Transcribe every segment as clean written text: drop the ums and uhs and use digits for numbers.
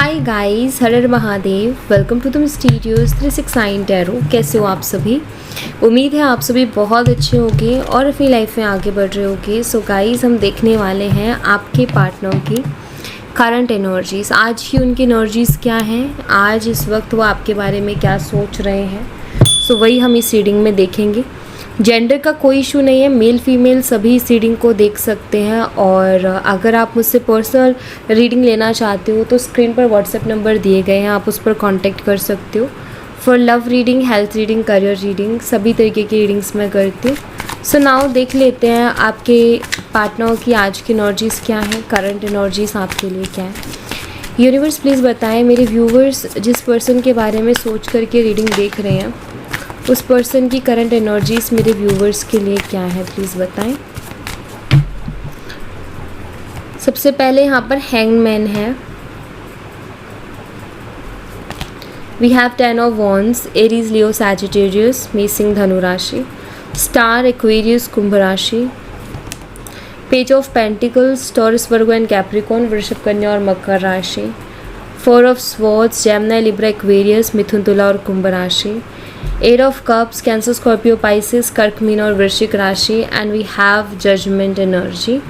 हाय guys, हर हर Mahadev. Welcome to the mysterious 369 tarot. कैसे हो आप सभी? उम्मीद है आप सभी बहुत अच्छे होंगे और अपनी लाइफ में आगे बढ़ रहे होंगे। सो गाइस, हम देखने वाले हैं आपके पार्टनर की करंट एनर्जीज़। आज की उनकी एनर्जीज़ क्या हैं, आज इस वक्त वो आपके बारे में क्या सोच रहे हैं। सो वही हम इस रीडिंग में देखेंगे। जेंडर का कोई इशू नहीं है, मेल फीमेल सभी इस रीडिंग को देख सकते हैं। और अगर आप मुझसे पर्सनल रीडिंग लेना चाहते हो तो स्क्रीन पर व्हाट्सएप नंबर दिए गए हैं, आप उस पर कांटेक्ट कर सकते हो। For love reading, health reading, career reading, सभी तरीके की रीडिंग्स मैं करती हूँ। सो नाउ देख लेते हैं आपके पार्टनर की आज की एनर्जीज़ क्या हैं, करंट एनर्जीज़ आपके लिए क्या है। यूनिवर्स प्लीज़ बताएं मेरे व्यूवर्स, जिस पर्सन के बारे में सोच करके रीडिंग देख रहे हैं उस पर्सन की करंट एनर्जीज़ मेरे व्यूवर्स के लिए क्या है, प्लीज़ बताएं। सबसे पहले यहाँ पर हैंगमैन है, we have 10 of wands, Aries, Leo, Sagittarius, मेष, धनु राशि, स्टार, एक्वेरियस, कुंभ राशि, page of pentacles, Taurus, Virgo and Capricorn, वृषभ, कन्या और मकर राशि, 4 of swords, Gemini, Libra, Aquarius, मिथुन, तुला और कुंभ राशि, 8 of cups, Cancer, Scorpio, Pisces, कर्क, मीन और वृश्चिक राशि, and we have judgement energy.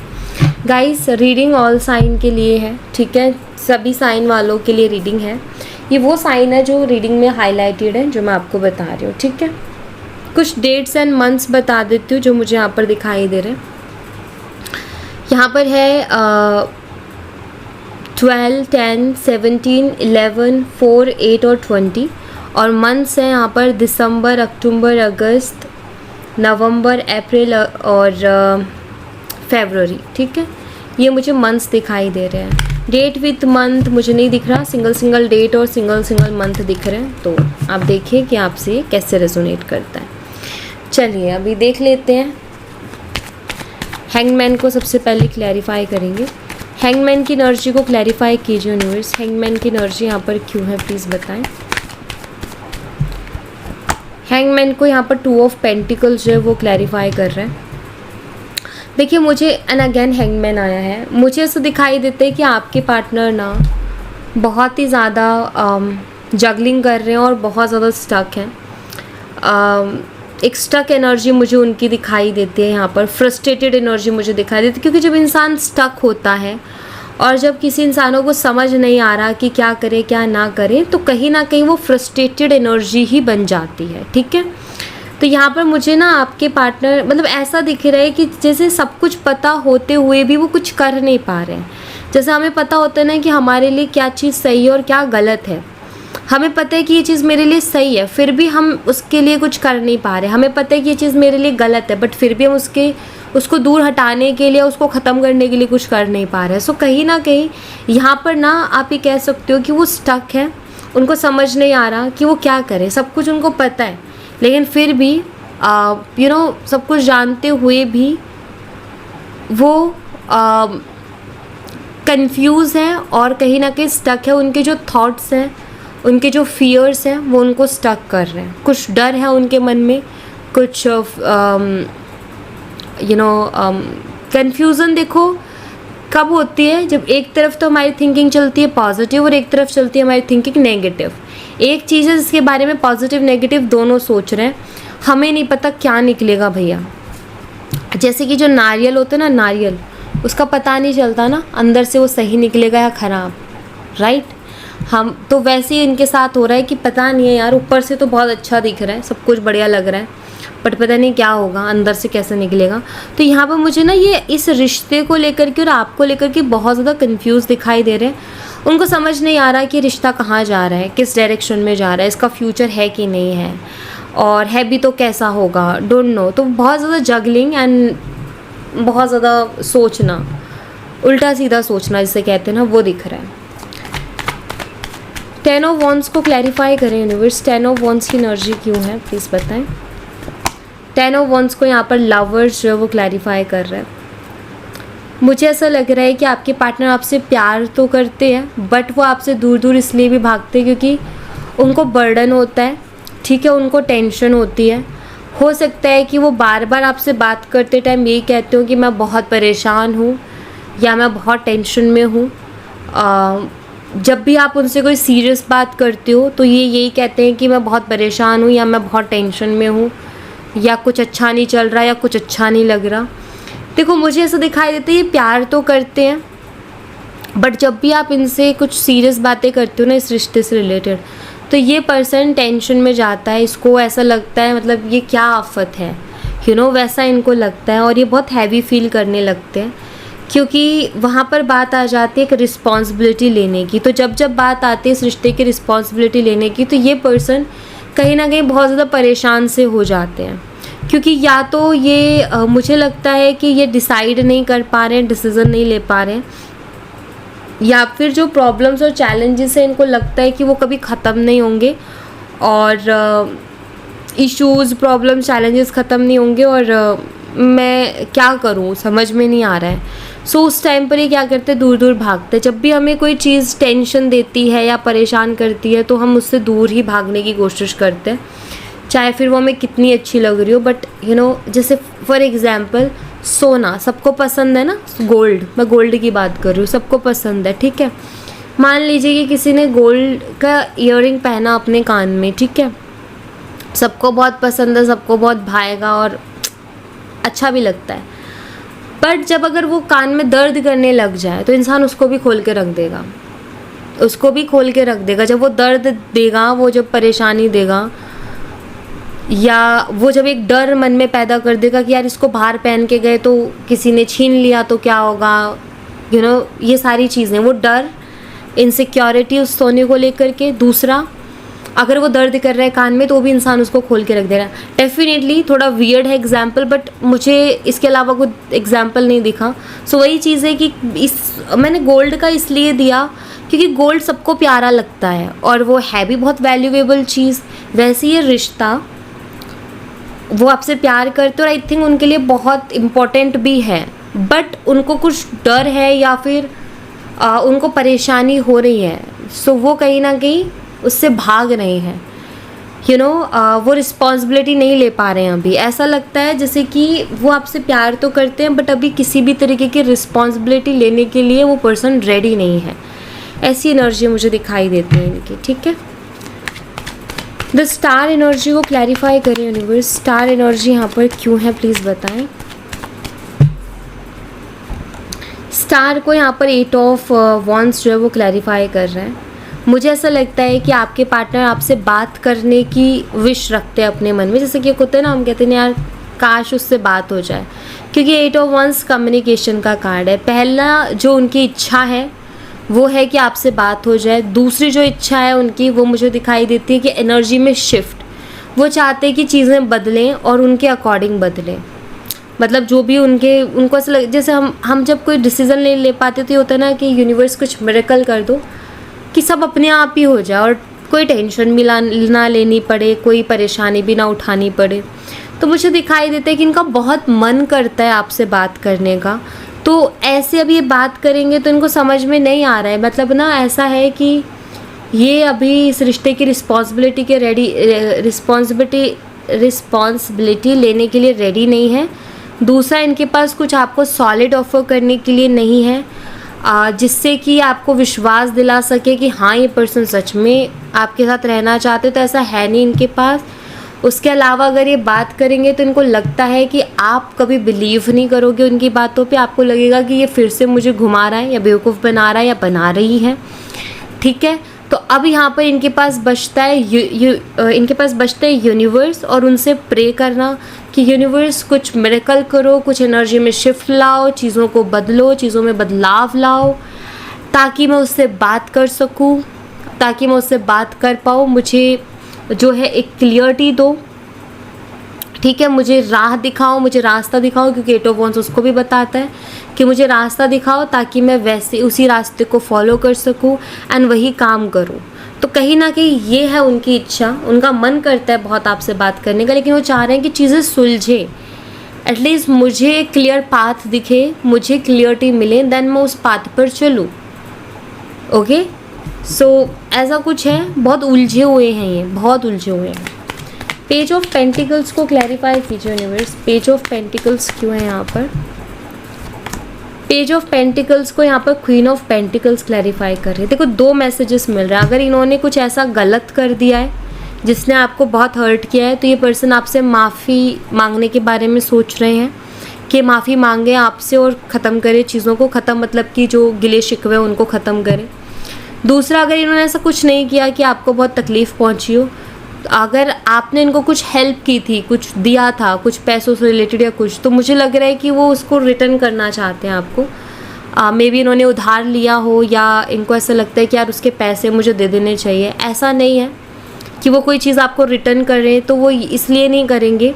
Guys, reading all sign के लिए है, ठीक है, सभी साइन वालों के लिए रीडिंग है। ये वो साइन है जो रीडिंग में हाईलाइटेड है, जो मैं आपको बता रही हूँ, ठीक है। कुछ डेट्स एंड मंथ्स बता देती हूँ जो मुझे यहाँ पर दिखाई दे रहे हैं। यहाँ पर है 12, 10, 17, 11, 4, 8 और 20। और मंथ्स हैं यहाँ पर दिसंबर, अक्टूबर, अगस्त, नवंबर, अप्रैल और फरवरी, ठीक है। ये मुझे मंथ्स दिखाई दे रहे हैं। डेट विथ मंथ मुझे नहीं दिख रहा, सिंगल डेट और सिंगल मंथ दिख रहे हैं। तो आप देखिए कि आपसे ये कैसे रेजोनेट करता है। चलिए अभी देख लेते हैं। हैंगमैन को सबसे पहले क्लैरिफाई करेंगे। हैंगमैन की एनर्जी को क्लैरिफाई कीजिए यूनिवर्स। हैंगमैन की एनर्जी यहाँ पर क्यों है, प्लीज़ बताएं। हैंगमैन को यहाँ पर 2 ऑफ पेंटिकल्स जो है वो क्लैरिफाई कर रहे हैं। देखिए, मुझे एंड अगेन हैंगमैन आया है। मुझे ऐसा दिखाई देता है कि आपके पार्टनर ना बहुत ही ज़्यादा जगलिंग कर रहे हैं और बहुत ज़्यादा स्टक हैं। एक स्टक एनर्जी मुझे उनकी दिखाई देती है यहाँ पर, फ्रस्ट्रेटेड एनर्जी मुझे दिखाई देती है। क्योंकि जब इंसान स्टक होता है और जब किसी इंसानों को समझ नहीं आ रहा कि क्या करे क्या ना करे, तो कहीं ना कहीं वो फ्रस्ट्रेटेड एनर्जी ही बन जाती है, ठीक है। तो यहाँ पर मुझे ना आपके पार्टनर मतलब ऐसा दिख रहा है कि जैसे सब कुछ पता होते हुए भी वो कुछ कर नहीं पा रहे हैं। जैसे हमें पता होता है ना कि हमारे लिए क्या चीज़ सही है और क्या गलत है। हमें पता है कि ये चीज़ मेरे लिए सही है, फिर भी हम उसके लिए कुछ कर नहीं पा रहे। हमें पता है कि ये चीज़ मेरे लिए गलत है, बट फिर भी हम उसको दूर हटाने के लिए, उसको ख़त्म करने के लिए कुछ कर नहीं पा रहे। सो कहीं ना कहीं यहाँ पर ना आप ये कह सकते हो कि वो स्टक है, उनको समझ नहीं आ रहा कि वो क्या करें। सब कुछ उनको पता है, लेकिन फिर भी सब कुछ जानते हुए भी वो कंफ्यूज हैं और कहीं ना कहीं स्टक है। उनके जो थॉट्स हैं, उनके जो फियर्स हैं, वो उनको स्टक कर रहे हैं। कुछ डर है उनके मन में, कुछ कन्फ्यूज़न देखो कब होती है, जब एक तरफ तो हमारी थिंकिंग चलती है पॉजिटिव और एक तरफ चलती है हमारी थिंकिंग नेगेटिव। एक चीज़ है जिसके बारे में पॉजिटिव नेगेटिव दोनों सोच रहे हैं, हमें नहीं पता क्या निकलेगा भैया। जैसे कि जो नारियल होता है ना, नारियल उसका पता नहीं चलता ना अंदर से वो सही निकलेगा या ख़राब, राइट। हम तो वैसे ही इनके साथ हो रहा है कि पता नहीं है यार, ऊपर से तो बहुत अच्छा दिख रहा है, सब कुछ बढ़िया लग रहा है, बट पता नहीं क्या होगा अंदर से, कैसे निकलेगा। तो यहाँ पर मुझे ना ये इस रिश्ते को लेकर के और आपको लेकर के बहुत ज़्यादा कंफ्यूज दिखाई दे रहे हैं। उनको समझ नहीं आ रहा कि रिश्ता कहाँ जा रहा है, किस डायरेक्शन में जा रहा है, इसका फ्यूचर है कि नहीं है, और है भी तो कैसा होगा, डोंट नो। तो बहुत ज़्यादा जगलिंग एंड बहुत ज़्यादा सोचना, उल्टा सीधा सोचना जिसे कहते हैं ना, वो दिख रहा है। 10 ऑफ वॉन्ड्स को क्लैरिफाई करें यूनिवर्स। 10 ऑफ वॉन्ड्स की एनर्जी क्यों है, प्लीज़ बताएं। 10 ऑफ वॉन्ड्स को यहाँ पर लवर्स जो है वो क्लैरिफाई कर रहे हैं। मुझे ऐसा लग रहा है कि आपके पार्टनर आपसे प्यार तो करते हैं, बट वो आपसे दूर दूर इसलिए भी भागते हैं क्योंकि उनको बर्डन होता है, ठीक है, उनको टेंशन होती है। हो सकता है कि वो बार बार आपसे बात करते टाइम यही कहते हो कि मैं बहुत परेशान हूँ या मैं बहुत टेंशन में हूँ, जब भी आप उनसे कोई सीरियस बात करते हो तो ये यही कहते हैं कि मैं बहुत परेशान हूँ, या मैं बहुत टेंशन में हूँ, या कुछ अच्छा नहीं चल रहा, या कुछ अच्छा नहीं लग रहा। देखो मुझे ऐसा दिखाई देता है ये प्यार तो करते हैं, बट जब भी आप इनसे कुछ सीरियस बातें करते हो ना इस रिश्ते से रिलेटेड, तो ये पर्सन टेंशन में जाता है। इसको ऐसा लगता है मतलब ये क्या आफत है, वैसा इनको लगता है, और ये बहुत हैवी फील करने लगते हैं, क्योंकि वहाँ पर बात आ जाती है एक रिस्पॉन्सिबिलिटी लेने की। तो जब जब बात आती है इस रिश्ते की रिस्पॉन्सिबिलिटी लेने की, तो ये पर्सन कहीं ना कहीं बहुत ज़्यादा परेशान से हो जाते हैं, क्योंकि या तो ये मुझे लगता है कि ये डिसाइड नहीं कर पा रहे हैं, डिसीज़न नहीं ले पा रहे हैं, या फिर जो प्रॉब्लम्स और चैलेंजेस हैं इनको लगता है कि वो कभी ख़त्म नहीं होंगे, और इश्यूज़ प्रॉब्लम चैलेंजेस ख़त्म नहीं होंगे, और मैं क्या करूँ समझ में नहीं आ रहा है। सो उस टाइम पर ये क्या करते हैं, दूर दूर भागते हैं। जब भी हमें कोई चीज़ टेंशन देती है या परेशान करती है तो हम उससे दूर ही भागने की कोशिश करते हैं, चाहे फिर वो हमें कितनी अच्छी लग रही हो। बट जैसे फॉर एग्ज़ाम्पल सोना सबको पसंद है ना, गोल्ड, मैं गोल्ड की बात कर रही हूँ, सबको पसंद है, ठीक है। मान लीजिए कि किसी ने गोल्ड का ईयरिंग पहना अपने कान में, ठीक है, सबको बहुत पसंद है, सबको बहुत भाएगा और अच्छा भी लगता है। बट जब अगर वो कान में दर्द करने लग जाए तो इंसान उसको भी खोल के रख देगा, उसको भी खोल के रख देगा। जब वो दर्द देगा, वो जब परेशानी देगा, या वो जब एक डर मन में पैदा कर देगा कि यार इसको बाहर पहन के गए तो किसी ने छीन लिया तो क्या होगा, ये सारी चीज़ें, वो डर, इनसिक्योरिटी उस सोने को लेकर के। दूसरा, अगर वो दर्द कर रहा है कान में तो भी इंसान उसको खोल के रख दे रहा है। डेफिनेटली थोड़ा वियर्ड है एग्जाम्पल, बट मुझे इसके अलावा कोई एग्जाम्पल नहीं दिखा। सो वही चीज़ है कि मैंने गोल्ड का इसलिए दिया क्योंकि गोल्ड सबको प्यारा लगता है और वो है भी बहुत वैल्यूएबल चीज़। वैसे ये रिश्ता, वो आपसे प्यार करते और आई थिंक उनके लिए बहुत इम्पोर्टेंट भी है, बट उनको कुछ डर है या फिर उनको परेशानी हो रही है। सो वो कहीं ना कहीं उससे भाग रहे हैं, वो रिस्पॉन्सिबिलिटी नहीं ले पा रहे हैं अभी। ऐसा लगता है जैसे कि वो आपसे प्यार तो करते हैं बट अभी किसी भी तरीके की रिस्पॉन्सिबिलिटी लेने के लिए वो पर्सन रेडी नहीं है। ऐसी एनर्जी मुझे दिखाई देती है इनकी, ठीक है। द स्टार एनर्जी को क्लैरिफाई करें यूनिवर्स, स्टार एनर्जी यहाँ पर क्यों है प्लीज़ बताएं। स्टार को यहाँ पर 8 ऑफ वॉन्ड्स जो है वो क्लैरिफाई कर रहे हैं। मुझे ऐसा लगता है कि आपके पार्टनर आपसे बात करने की विश रखते हैं अपने मन में, जैसे कि होता है ना, हम कहते हैं यार काश उससे बात हो जाए, क्योंकि 8 ऑफ वॉन्ड्स कम्युनिकेशन का कार्ड है। पहला जो उनकी इच्छा है वो है कि आपसे बात हो जाए। दूसरी जो इच्छा है उनकी, वो मुझे दिखाई देती है कि एनर्जी में शिफ्ट, वो चाहते हैं कि चीज़ें बदलें और उनके अकॉर्डिंग बदलें। मतलब जो भी उनको ऐसा जैसे हम जब कोई डिसीज़न नहीं ले पाते तो ये होता है ना कि यूनिवर्स कुछ मिरेकल कर दो कि सब अपने आप ही हो जाए और कोई टेंशन भी ना लेनी पड़े, कोई परेशानी भी ना उठानी पड़े। तो मुझे दिखाई देता है कि इनका बहुत मन करता है आपसे बात करने का। तो ऐसे अभी ये बात करेंगे तो इनको समझ में नहीं आ रहा है, मतलब ना ऐसा है कि ये अभी इस रिश्ते की रिस्पॉन्सिबिलिटी के रिस्पॉन्सिबिलिटी लेने के लिए रेडी नहीं है। दूसरा, इनके पास कुछ आपको सॉलिड ऑफर करने के लिए नहीं है, जिससे कि आपको विश्वास दिला सके कि हाँ ये पर्सन सच में आपके साथ रहना चाहते, तो ऐसा है नहीं इनके पास। उसके अलावा अगर ये बात करेंगे तो इनको लगता है कि आप कभी बिलीव नहीं करोगे उनकी बातों पे। आपको लगेगा कि ये फिर से मुझे घुमा रहा है या बेवकूफ़ बना रहा है या बना रही है, ठीक है। तो अब यहाँ पर इनके पास बचता है यूनिवर्स, और उनसे प्रे करना कि यूनिवर्स कुछ मिरेकल करो, कुछ एनर्जी में शिफ्ट लाओ, चीज़ों को बदलो, चीज़ों में बदलाव लाओ, ताकि मैं उससे बात कर सकूं, ताकि मैं उससे बात कर पाऊँ। मुझे जो है एक क्लियरिटी दो, ठीक है। मुझे राह दिखाओ, मुझे रास्ता दिखाओ, क्योंकि 8 ऑफ वॉन्ड्स उसको भी बताता है कि मुझे रास्ता दिखाओ ताकि मैं वैसे उसी रास्ते को फॉलो कर सकूं एंड वही काम करूं। तो कहीं ना कहीं ये है उनकी इच्छा, उनका मन करता है बहुत आपसे बात करने का, लेकिन वो चाह रहे हैं कि चीज़ें सुलझे, एटलीस्ट मुझे क्लियर पाथ दिखे, मुझे क्लियरिटी मिले, देन मैं उस पाथ पर चलूँ। ओके, सो ऐसा कुछ है, बहुत उलझे हुए हैं ये, बहुत उलझे हुए हैं। पेज ऑफ पेंटिकल्स को क्लैरिफाई कीजिए यूनिवर्स, पेज ऑफ पेंटिकल्स क्यों है यहाँ पर। पेज ऑफ पेंटिकल्स को यहाँ पर क्वीन ऑफ पेंटिकल्स क्लैरिफाई कर रही है। देखो 2 मैसेजेस मिल रहे हैं। अगर इन्होंने कुछ ऐसा गलत कर दिया है जिसने आपको बहुत हर्ट किया है, तो ये पर्सन आपसे माफ़ी मांगने के बारे में सोच रहे हैं कि माफ़ी मांगे आपसे और ख़त्म करे चीज़ों को। ख़त्म मतलब कि जो गिले शिकवे उनको ख़त्म करे। दूसरा, अगर इन्होंने ऐसा कुछ नहीं किया कि आपको बहुत तकलीफ़ पहुंची हो, तो अगर आपने इनको कुछ हेल्प की थी, कुछ दिया था, कुछ पैसों से रिलेटेड या कुछ, तो मुझे लग रहा है कि वो उसको रिटर्न करना चाहते हैं आपको। मे बी इन्होंने उधार लिया हो या इनको ऐसा लगता है कि यार उसके पैसे मुझे दे देने चाहिए। ऐसा नहीं है कि वो कोई चीज़ आपको रिटर्न कर रहे हैं, तो वो इसलिए नहीं करेंगे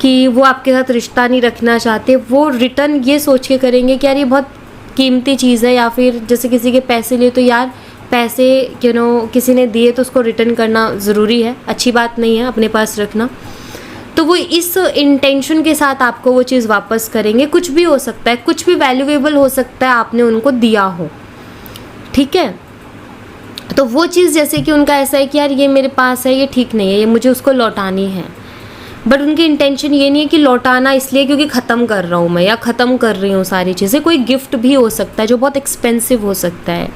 कि वो आपके साथ रिश्ता नहीं रखना चाहते। वो रिटर्न ये सोच के करेंगे कि यार ये बहुत कीमती चीज़ है, या फिर जैसे किसी के पैसे लिए तो यार पैसे किसी ने दिए तो उसको रिटर्न करना ज़रूरी है, अच्छी बात नहीं है अपने पास रखना। तो वो इस इंटेंशन के साथ आपको वो चीज़ वापस करेंगे। कुछ भी हो सकता है, कुछ भी वैल्यूएबल हो सकता है आपने उनको दिया हो, ठीक है। तो वो चीज़ जैसे कि उनका ऐसा है कि यार ये मेरे पास है, ये ठीक नहीं है, ये मुझे उसको लौटानी है। बट उनकी इंटेंशन ये नहीं है कि लौटाना इसलिए क्योंकि ख़त्म कर रहा हूँ मैं या ख़त्म कर रही हूँ सारी चीज़ें। कोई गिफ्ट भी हो सकता है जो बहुत एक्सपेंसिव हो सकता है,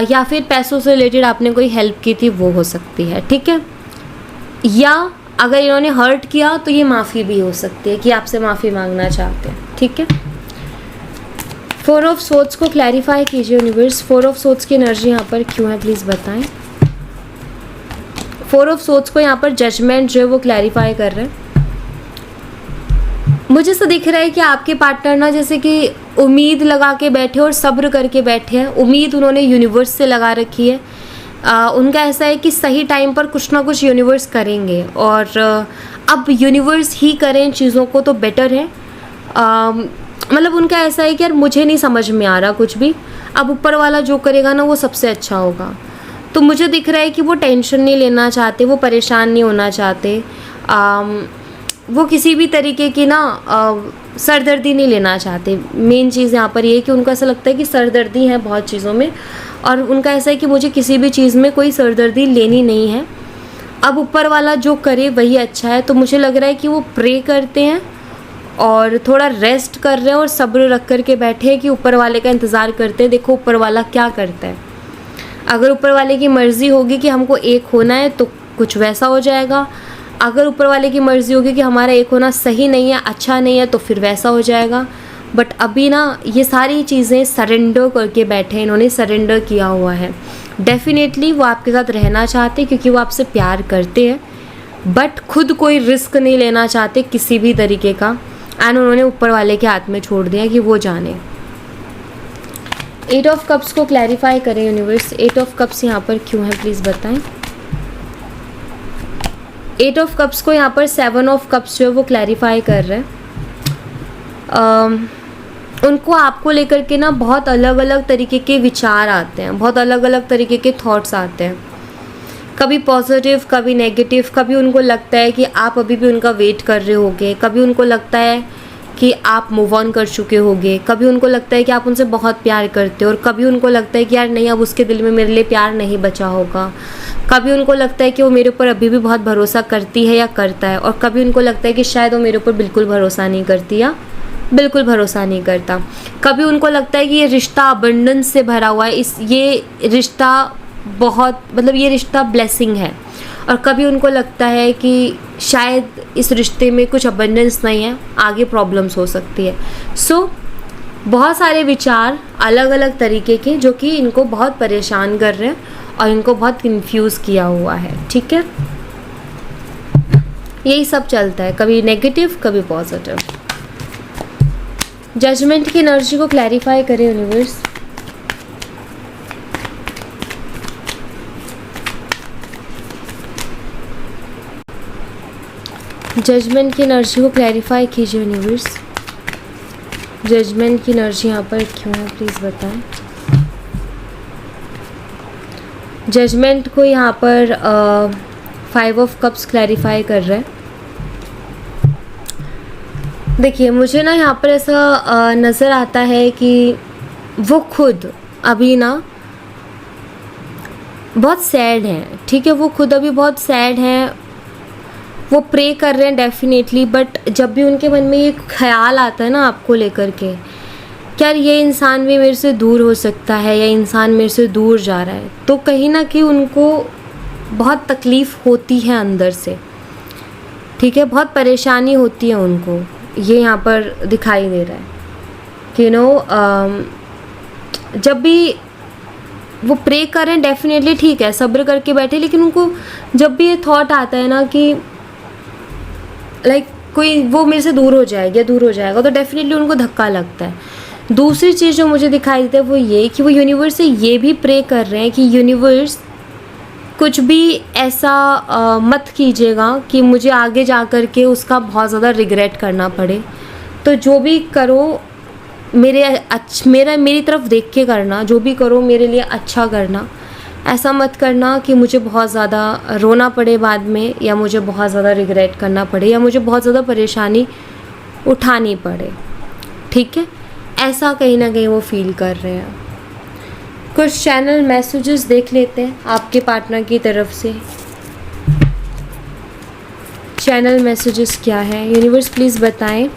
या फिर पैसों से रिलेटेड आपने कोई हेल्प की थी वो हो सकती है, ठीक है। या अगर इन्होंने हर्ट किया तो ये माफ़ी भी हो सकती है कि आपसे माफ़ी मांगना चाहते हैं, ठीक है। 4 ऑफ सोर्ड्स को क्लैरिफाई कीजिए यूनिवर्स। 4 ऑफ सोर्ड्स की एनर्जी यहाँ पर क्यों है प्लीज़ बताएं। 4 ऑफ सोर्ड्स को यहाँ पर जजमेंट जो है वो क्लैरिफाई कर रहे हैं। मुझे तो दिख रहा है कि आपके पार्टनर ना जैसे कि उम्मीद लगा के बैठे और सब्र करके बैठे हैं। उम्मीद उन्होंने यूनिवर्स से लगा रखी है। उनका ऐसा है कि सही टाइम पर कुछ ना कुछ यूनिवर्स करेंगे, और अब यूनिवर्स ही करें चीज़ों को तो बेटर है। मतलब उनका ऐसा है कि यार मुझे नहीं समझ में आ रहा कुछ भी, अब ऊपर वाला जो करेगा ना वो सबसे अच्छा होगा। तो मुझे दिख रहा है कि वो टेंशन नहीं लेना चाहते, वो परेशान नहीं होना चाहते, वो किसी भी तरीके की ना सरदर्दी नहीं लेना चाहते। मेन चीज़ यहाँ पर ये है कि उनको ऐसा लगता है कि सरदर्दी है बहुत चीज़ों में, और उनका ऐसा है कि मुझे किसी भी चीज़ में कोई सरदर्दी लेनी नहीं है, अब ऊपर वाला जो करे वही अच्छा है। तो मुझे लग रहा है कि वो प्रे करते हैं और थोड़ा रेस्ट कर रहे हैं और सब्र रख कर के बैठे हैं कि ऊपर वाले का इंतज़ार करते हैं, देखो ऊपर वाला क्या करता है। अगर ऊपर वाले की मर्ज़ी होगी कि हमको एक होना है तो कुछ वैसा हो जाएगा, अगर ऊपर वाले की मर्ज़ी होगी कि हमारा एक होना सही नहीं है, अच्छा नहीं है, तो फिर वैसा हो जाएगा। बट अभी ना ये सारी चीज़ें सरेंडर करके बैठे हैं, इन्होंने सरेंडर किया हुआ है। डेफिनेटली वो आपके साथ रहना चाहते हैं क्योंकि वो आपसे प्यार करते हैं, बट खुद कोई रिस्क नहीं लेना चाहते किसी भी तरीके का, एंड उन्होंने ऊपर वाले के हाथ में छोड़ दिया कि वो जाने। 8 ऑफ कप्स को क्लैरिफाई करें यूनिवर्स। 8 ऑफ कप्स यहाँ पर क्यों है प्लीज़ बताएं। 8 ऑफ कप्स को यहाँ पर 7 ऑफ कप्स जो है वो क्लैरिफाई कर रहे हैं। उनको आपको लेकर के ना बहुत अलग अलग तरीके के विचार आते हैं, बहुत अलग अलग तरीके के थॉट्स आते हैं, कभी पॉजिटिव कभी नेगेटिव। कभी उनको लगता है कि आप अभी भी उनका वेट कर रहे होगे, कभी उनको लगता है कि आप मूव ऑन कर चुके होगे, कभी उनको लगता है कि आप उनसे बहुत प्यार करते हो, और कभी उनको लगता है कि यार नहीं अब उसके दिल में मेरे लिए प्यार नहीं बचा होगा। कभी उनको लगता है कि वो मेरे ऊपर अभी भी बहुत भरोसा करती है या करता है, और कभी उनको लगता है कि शायद वो मेरे ऊपर बिल्कुल भरोसा नहीं करती या बिल्कुल भरोसा नहीं करता। कभी उनको लगता है कि ये रिश्ता अबंडेंस से भरा हुआ है, ये रिश्ता बहुत मतलब ये रिश्ता ब्लेसिंग है, और कभी उनको लगता है कि शायद इस रिश्ते में कुछ अबंडेंस नहीं है, आगे प्रॉब्लम्स हो सकती है। सो बहुत सारे विचार अलग अलग तरीके के जो कि इनको बहुत परेशान कर रहे हैं और इनको बहुत कंफ्यूज किया हुआ है, ठीक है। यही सब चलता है, कभी नेगेटिव कभी पॉजिटिव। जजमेंट की एनर्जी को क्लैरिफाई करें यूनिवर्स। जजमेंट की एनर्जी को क्लैरिफाई कीजिए यूनिवर्स। जजमेंट की एनर्जी यहाँ पर क्यों है प्लीज़ बताएं। जजमेंट को यहाँ पर 5 ऑफ कप्स क्लैरिफाई कर रहा है। देखिए मुझे ना यहाँ पर ऐसा नज़र आता है कि वो खुद अभी ना बहुत सैड हैं, ठीक है। वो खुद अभी बहुत सैड हैं, वो प्रे कर रहे हैं डेफिनेटली, बट जब भी उनके मन में ये ख्याल आता है ना आपको लेकर के क्या ये इंसान भी मेरे से दूर हो सकता है या इंसान मेरे से दूर जा रहा है, तो कहीं ना कहीं उनको बहुत तकलीफ़ होती है अंदर से, ठीक है, बहुत परेशानी होती है उनको। ये यहाँ पर दिखाई दे रहा है कि जब भी वो प्रे करें डेफिनेटली ठीक है, सब्र करके बैठे, लेकिन उनको जब भी ये थॉट आता है ना कि लाइक कोई वो मेरे से दूर हो जाएगा, दूर हो जाएगा, तो डेफिनेटली उनको धक्का लगता है। दूसरी चीज़ जो मुझे दिखाई देती है वो ये कि वो यूनिवर्स से ये भी प्रे कर रहे हैं कि यूनिवर्स कुछ भी ऐसा मत कीजिएगा कि मुझे आगे जा कर के उसका बहुत ज़्यादा रिग्रेट करना पड़े। तो जो भी करो मेरी तरफ देख के करना, जो भी करो मेरे लिए अच्छा करना। ऐसा मत करना कि मुझे बहुत ज़्यादा रोना पड़े बाद में, या मुझे बहुत ज़्यादा रिग्रेट करना पड़े, या मुझे बहुत ज़्यादा परेशानी उठानी पड़े, ठीक है। ऐसा कहीं ना कहीं वो फील कर रहे हैं। कुछ चैनल मैसेजेस देख लेते हैं आपके पार्टनर की तरफ से। चैनल मैसेजेस क्या है, यूनिवर्स प्लीज़ बताएं।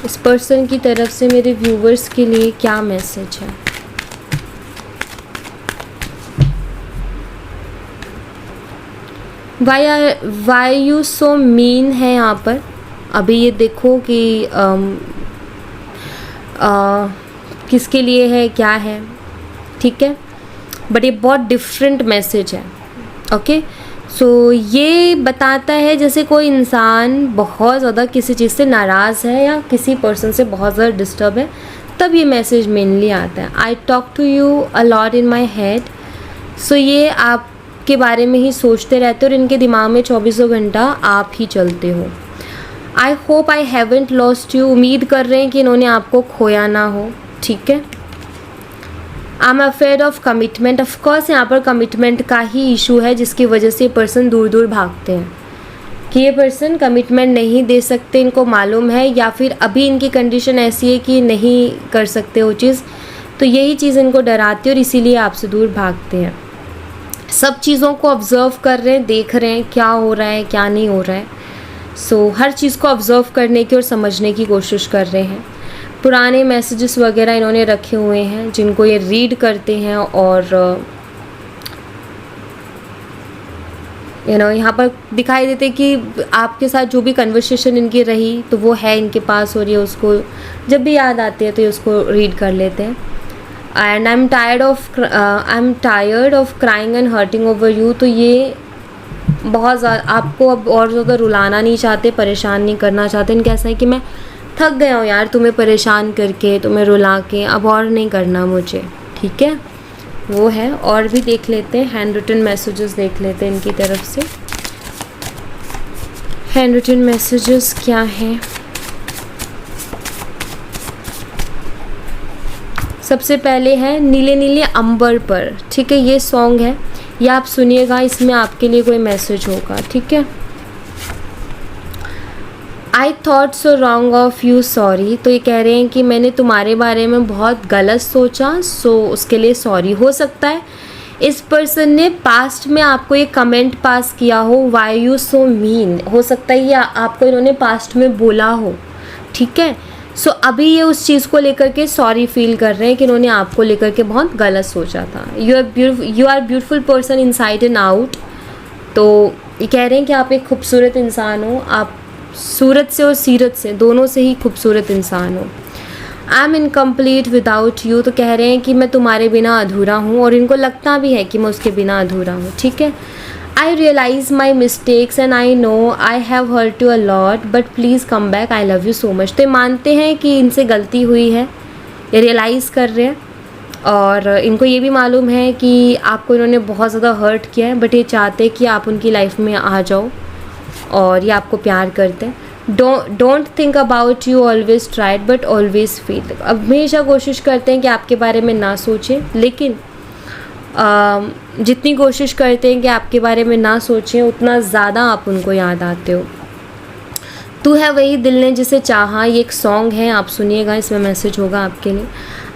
इस पर्सन की तरफ से मेरे व्यूवर्स के लिए क्या मैसेज है। वाई यू सो मीन है यहाँ पर। अभी ये देखो कि किसके लिए है, क्या है, ठीक है, बट ये बहुत डिफरेंट मैसेज है। ओके, सो ये बताता है जैसे कोई इंसान बहुत ज़्यादा किसी चीज़ से नाराज़ है या किसी पर्सन से बहुत ज़्यादा डिस्टर्ब है, तब ये मैसेज मेनली आता है। I talk to you a lot in my head. So ये आपके बारे में ही सोचते रहते हो और इनके दिमाग में 24 घंटा आप ही चलते हो। I hope I haven't lost you. उम्मीद कर रहे हैं कि इन्होंने आपको खोया ना हो, ठीक है। I am afraid of commitment. Of course यहाँ पर कमिटमेंट का ही इशू है जिसकी वजह से ये पर्सन दूर दूर भागते हैं, कि ये पर्सन कमिटमेंट नहीं दे सकते, इनको मालूम है, या फिर अभी इनकी कंडीशन ऐसी है कि नहीं कर सकते वो चीज़, तो यही चीज़ इनको डराती है और इसीलिए आपसे दूर भागते हैं। सब चीज़ों को ऑब्ज़र्व कर रहे हैं, देख रहे हैं क्या हो रहा है क्या नहीं हो रहा है। सो हर चीज़ को ऑब्ज़र्व करने की और समझने की कोशिश कर रहे हैं। पुराने मैसेजेस वगैरह इन्होंने रखे हुए हैं जिनको ये रीड करते हैं, और यहाँ पर दिखाई देते कि आपके साथ जो भी कन्वर्सेशन इनकी रही तो वो है इनके पास, और ये उसको जब भी याद आती है तो ये उसको रीड कर लेते हैं। And I am tired of crying and hurting over you. तो ये बहुत ज़्यादा आपको अब और ज़्यादा रुलाना नहीं चाहते, परेशान नहीं करना चाहते। इनका ऐसा है कि मैं थक गया हूँ यार तुम्हें परेशान करके, तुम्हें रुला के, अब और नहीं करना मुझे, ठीक है, वो है। और भी देख लेते हैं, हैंड रिटन मैसेजेस देख लेते हैं इनकी तरफ से। हैंड रिटन मैसेजेस क्या हैं। सबसे पहले है नीले नीले अंबर पर, ठीक है, ये सॉन्ग है, ये आप सुनिएगा, इसमें आपके लिए कोई मैसेज होगा, ठीक है। I thought so wrong of you sorry. तो ये कह रहे हैं कि मैंने तुम्हारे बारे में बहुत गलत सोचा, सो उसके लिए सॉरी। हो सकता है इस पर्सन ने पास्ट में आपको ये कमेंट पास किया हो, वाई यू सो मीन, हो सकता है ये आपको इन्होंने पास्ट में बोला हो, ठीक है। सो अभी ये उस चीज़ को लेकर के सॉरी फील कर रहे हैं कि इन्होंने आपको लेकर के बहुत गलत सोचा था। You are beautiful person inside and out. तो ये कह रहे हैं कि आप एक खूबसूरत इंसान हो, आप सूरत से और सीरत से दोनों से ही खूबसूरत इंसान हो। I am incomplete without you. तो कह रहे हैं कि मैं तुम्हारे बिना अधूरा हूँ, और इनको लगता भी है कि मैं उसके बिना अधूरा हूँ, ठीक है। I realise my mistakes and I know I have hurt you a lot but please come back, I love you so much. तो मानते हैं कि इनसे गलती हुई है, ये रियलाइज़ कर रहे हैं, और इनको ये भी मालूम है कि आपको इन्होंने बहुत ज़्यादा हर्ट किया है, बट ये चाहते हैं कि आप उनकी लाइफ में आ जाओ, और ये आपको प्यार करते हैं। Don't think about you, always tried but always feel. अब हमेशा कोशिश करते हैं कि आपके बारे में ना सोचें, लेकिन जितनी कोशिश करते हैं कि आपके बारे में ना सोचें, उतना ज़्यादा आप उनको याद आते हो। तू है वही दिल ने जिसे चाहा, ये एक सॉन्ग है, आप सुनिएगा, इसमें मैसेज होगा आपके लिए।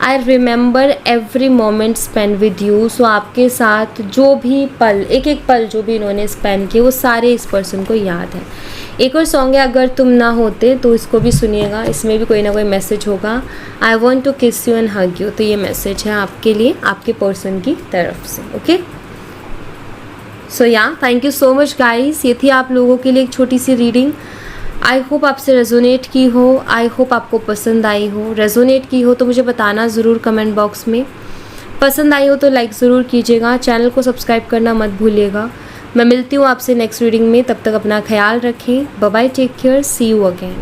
I remember every moment spend with you. So आपके साथ जो भी पल, एक एक पल जो भी इन्होंने स्पेंड किए वो सारे इस पर्सन को याद है। एक और सॉन्ग है अगर तुम ना होते, तो इसको भी सुनिएगा, इसमें भी कोई ना कोई मैसेज होगा। आई वॉन्ट टू किस यू एंड हग यू, तो ये मैसेज है आपके लिए, आपके पर्सन की तरफ से। ओके, सो या thank you so much guys, ये थी आप लोगों के लिए एक छोटी सी रीडिंग। आई होप आपसे रेजोनेट की हो, आई होप आपको पसंद आई हो। रेजोनेट की हो तो मुझे बताना ज़रूर कमेंट बॉक्स में, पसंद आई हो तो लाइक ज़रूर कीजिएगा, चैनल को सब्सक्राइब करना मत भूलिएगा। मैं मिलती हूँ आपसे नेक्स्ट रीडिंग में, तब तक अपना ख्याल रखें। Bye bye, take care, see you again.